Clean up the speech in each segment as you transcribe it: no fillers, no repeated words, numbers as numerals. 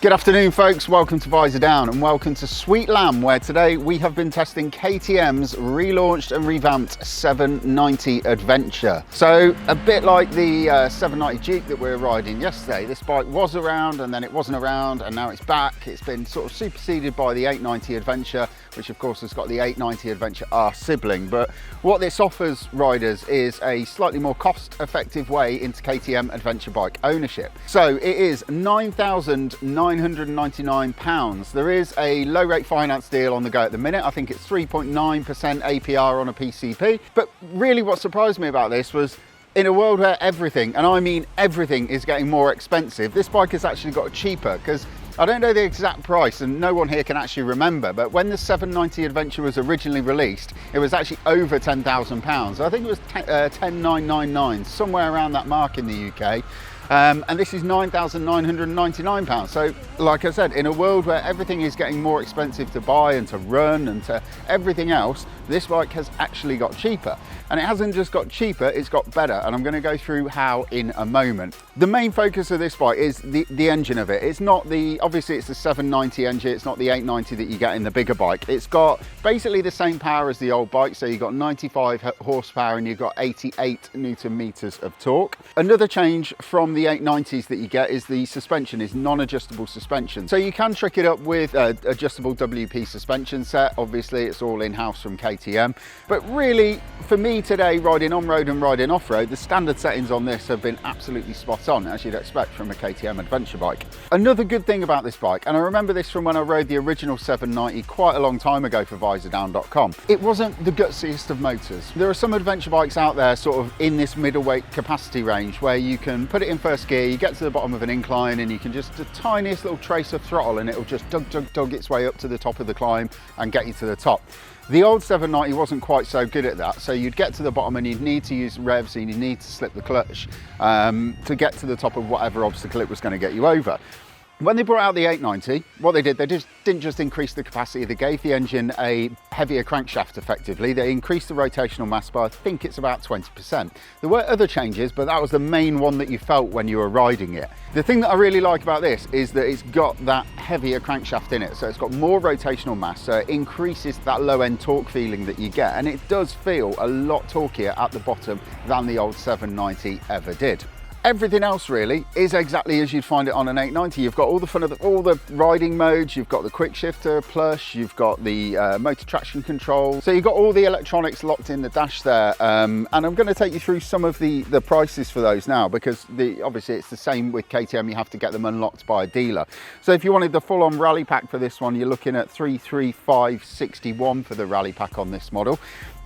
Good afternoon folks, welcome to Visordown and welcome to Sweet Lamb, where today we have been testing KTM's relaunched and revamped 790 Adventure. So a bit like the 790 Jeep that we were riding yesterday, this bike was around and then it wasn't around and now it's back. It's been sort of superseded by the 890 Adventure, which of course has got the 890 Adventure R sibling. But what this offers riders is a slightly more cost-effective way into KTM adventure bike ownership. So it is £9,999. There is a low rate finance deal on the go at the minute. I think it's 3.9% APR on a PCP. But really what surprised me about this was, in a world where everything, and I mean everything, is getting more expensive, this bike has actually got cheaper. Because I don't know the exact price and no one here can actually remember, but when the 790 Adventure was originally released, it was actually over £10,000. I think it was 10,999, somewhere around that mark in the UK. And this is £9,999. So like I said, in a world where everything is getting more expensive to buy and to run and to everything else, this bike has actually got cheaper. And it hasn't just got cheaper, it's got better. And I'm going to go through how in a moment. The main focus of this bike is the engine of it. It's not obviously it's the 790 engine, it's not the 890 that you get in the bigger bike. It's got basically the same power as the old bike. So you've got 95 horsepower and you've got 88 Newton meters of torque. Another change from the 890s that you get is the suspension is non-adjustable suspension. So you can trick it up with adjustable WP suspension set. Obviously it's all in-house from KTM. But really, for me today, riding on-road and riding off-road, the standard settings on this have been absolutely spot on, as you'd expect from a KTM adventure bike. Another good thing about this bike, and I remember this from when I rode the original 790 quite a long time ago for Visordown.com, it wasn't the gutsiest of motors. There are some adventure bikes out there sort of in this middleweight capacity range where you can put it in first gear, you get to the bottom of an incline and you can just the tiniest little trace of throttle and it'll just dug its way up to the top of the climb and get you to the top. The old 790 wasn't quite so good at that, so you'd get to the bottom and you'd need to use revs and you'd need to slip the clutch to get to the top of whatever obstacle it was going to get you over. When they brought out the 890, what they just didn't just increase the capacity, they gave the engine a heavier crankshaft effectively. They increased the rotational mass by, I think it's about 20%. There were other changes, but that was the main one that you felt when you were riding it. The thing that I really like about this is that it's got that heavier crankshaft in it, so it's got more rotational mass, so it increases that low end torque feeling that you get, and it does feel a lot torquier at the bottom than the old 790 ever did. Everything else really is exactly as you'd find it on an 890. You've got all the fun of all the riding modes, you've got the quick shifter plus, you've got the motor traction control. So you've got all the electronics locked in the dash there. And I'm going to take you through some of the prices for those now, because obviously it's the same with KTM, you have to get them unlocked by a dealer. So if you wanted the full-on rally pack for this one, you're looking at $335.61 for the rally pack on this model.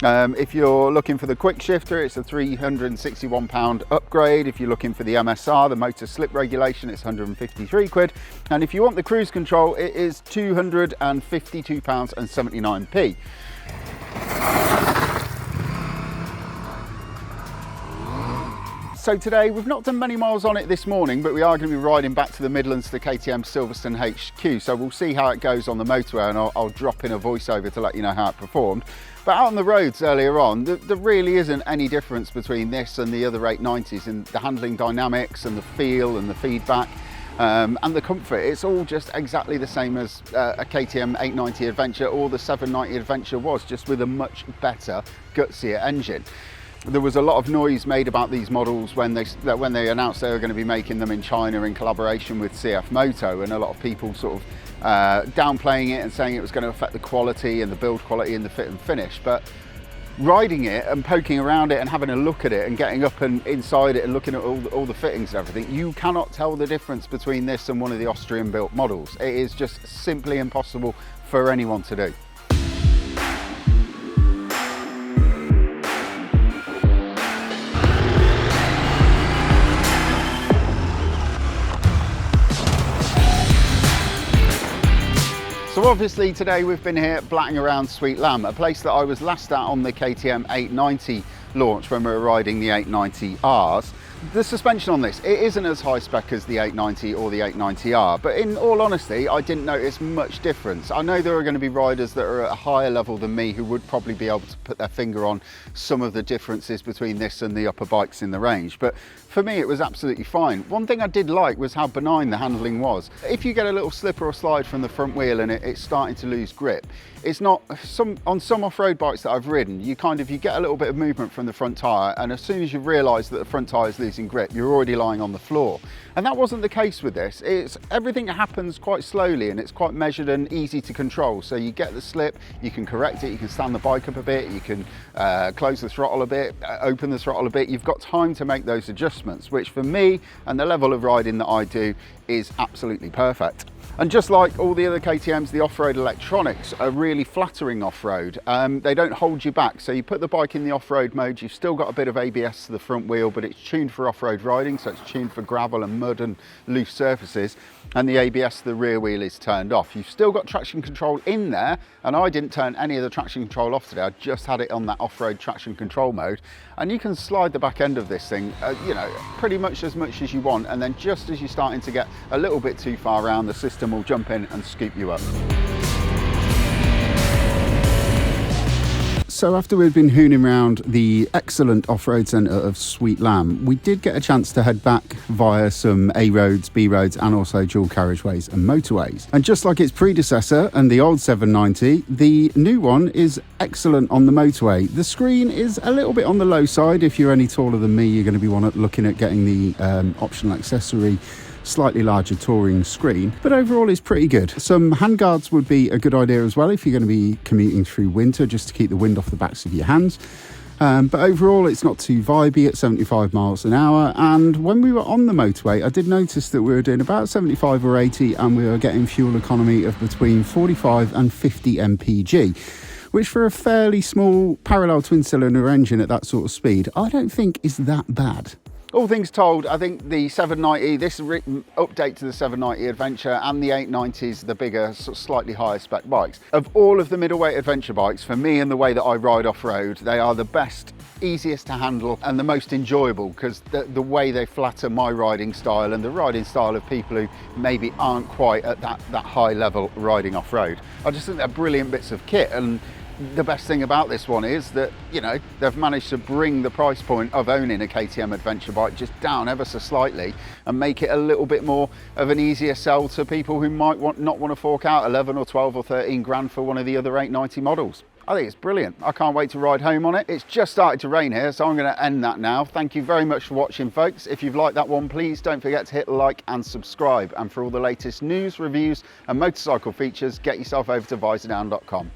If you're looking for the quick shifter, it's a £361 upgrade. If you're looking for the MSR, the motor slip regulation, it's 153 quid. And if you want the cruise control, it is £252.79p. So today, we've not done many miles on it this morning, but we are going to be riding back to the Midlands to KTM Silverstone HQ. So we'll see how it goes on the motorway, and I'll drop in a voiceover to let you know how it performed. But out on the roads earlier on, there really isn't any difference between this and the other 890s in the handling dynamics and the feel and the feedback and the comfort. It's all just exactly the same as a KTM 890 Adventure or the 790 Adventure was, just with a much better, gutsier engine. There was a lot of noise made about these models when they announced they were going to be making them in China in collaboration with CF Moto, and a lot of people sort of downplaying it and saying it was going to affect the quality and the build quality and the fit and finish. But riding it and poking around it and having a look at it and getting up and inside it and looking at all the fittings and everything, you cannot tell the difference between this and one of the Austrian built models. It is just simply impossible for anyone to do. So obviously today we've been here blatting around Sweet Lamb, a place that I was last at on the KTM 890 launch when we were riding the 890Rs. The suspension on this, it isn't as high spec as the 890 or the 890R, but in all honesty, I didn't notice much difference. I know there are going to be riders that are at a higher level than me who would probably be able to put their finger on some of the differences between this and the upper bikes in the range, but for me it was absolutely fine. One thing I did like was how benign the handling was. If you get a little slip or a slide from the front wheel and it's starting to lose grip, it's not, on some off-road bikes that I've ridden, you get a little bit of movement from the front tyre, and as soon as you realise that the front tyre is losing grip, you're already lying on the floor. And that wasn't the case with this. Everything happens quite slowly and it's quite measured and easy to control. So you get the slip, you can correct it, you can stand the bike up a bit, you can close the throttle a bit, open the throttle a bit. You've got time to make those adjustments, which for me and the level of riding that I do is absolutely perfect. And just like all the other KTMs, the off-road electronics are really flattering off-road. They don't hold you back. So you put the bike in the off-road mode, you've still got a bit of ABS to the front wheel, but it's tuned for off-road riding. So it's tuned for gravel and mud and loose surfaces. And the ABS to the rear wheel is turned off. You've still got traction control in there. And I didn't turn any of the traction control off today. I just had it on that off-road traction control mode. And you can slide the back end of this thing, pretty much as you want. And then just as you're starting to get a little bit too far around, the system will jump in and scoop you up. So after we'd been hooning around the excellent off-road centre of Sweet Lamb, we did get a chance to head back via some A roads, B roads and also dual carriageways and motorways. And just like its predecessor and the old 790, the new one is excellent on the motorway. The screen is a little bit on the low side. If you're any taller than me, you're going to be looking at getting the optional accessory slightly larger touring screen, but overall it's pretty good. Some handguards would be a good idea as well if you're going to be commuting through winter, just to keep the wind off the backs of your hands. But overall it's not too vibey at 75 miles an hour, and when we were on the motorway I did notice that we were doing about 75 or 80 and we were getting fuel economy of between 45 and 50 mpg, which for a fairly small parallel twin cylinder engine at that sort of speed I don't think is that bad. All things told, I think the 790, this update to the 790 Adventure and the 890s, the bigger, sort of slightly higher spec bikes, of all of the middleweight adventure bikes, for me and the way that I ride off-road, they are the best, easiest to handle and the most enjoyable, because the way they flatter my riding style and the riding style of people who maybe aren't quite at that high level riding off-road. I just think they're brilliant bits of kit, and the best thing about this one is that, they've managed to bring the price point of owning a KTM adventure bike just down ever so slightly and make it a little bit more of an easier sell to people who might not want to fork out 11 or 12 or 13 grand for one of the other 890 models. I think it's brilliant. I can't wait to ride home on it. It's just started to rain here, so I'm going to end that now. Thank you very much for watching, folks. If you've liked that one, please don't forget to hit like and subscribe. And for all the latest news, reviews and motorcycle features, get yourself over to Visordown.com.